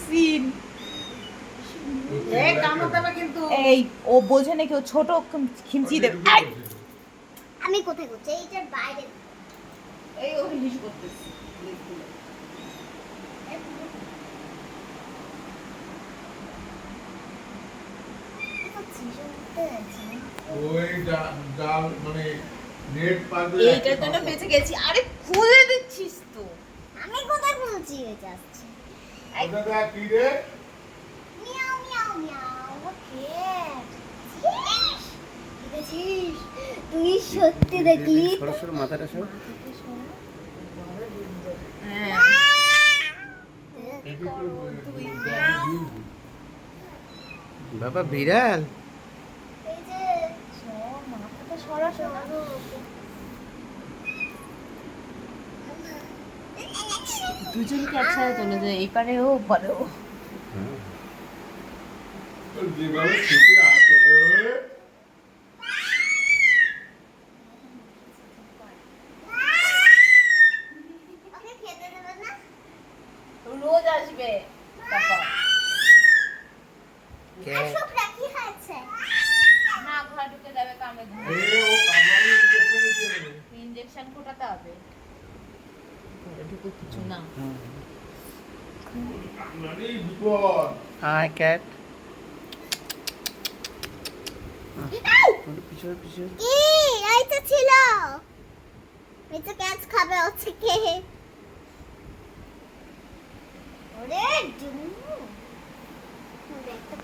Scene. এই ও বোঝে নাকি, ও ছোট খিমচি দেবে। আমি কোথায় করছি এইটার বাইরে। এই ও হিস করতেছে। ওই জাল মানে নেট পারবে এইটার জন্য বেঁচে গেছি। আরে খুলে দিচ্ছিস তো। আমি কোথায় খুলছি এটা আসছে। ওটা দেখ কি রে মিয়াও মিয়াও মিয়াও ওকে দেখেছিস তুই সত্যি দেখলি সরো মাথাটা সরো। হ্যাঁ বাবা বিড়াল। এই যে মাথাটা সরাসরি দুজনকে একসাথে চলে যায়, এই পারে ও পারে ও। যেভাবে ছুটি আছে ওকে খেতে দেবে না রোজ আসবে তারপর আসুক রাখি খাচ্ছে না ঘর ঢুকে যাবে কামে এ ও কামাল ইনজেকশন দিতে ইনজেকশন ফোটাতে হবে। ঘরে ঢুকে কিছু না। মানে বিপদ হাই ক্যাট। পিছনে পিছনে কি এইটা ছিল এটা ক্যাচ খাবে হচ্ছে কে ওরে ডুমু দেখতে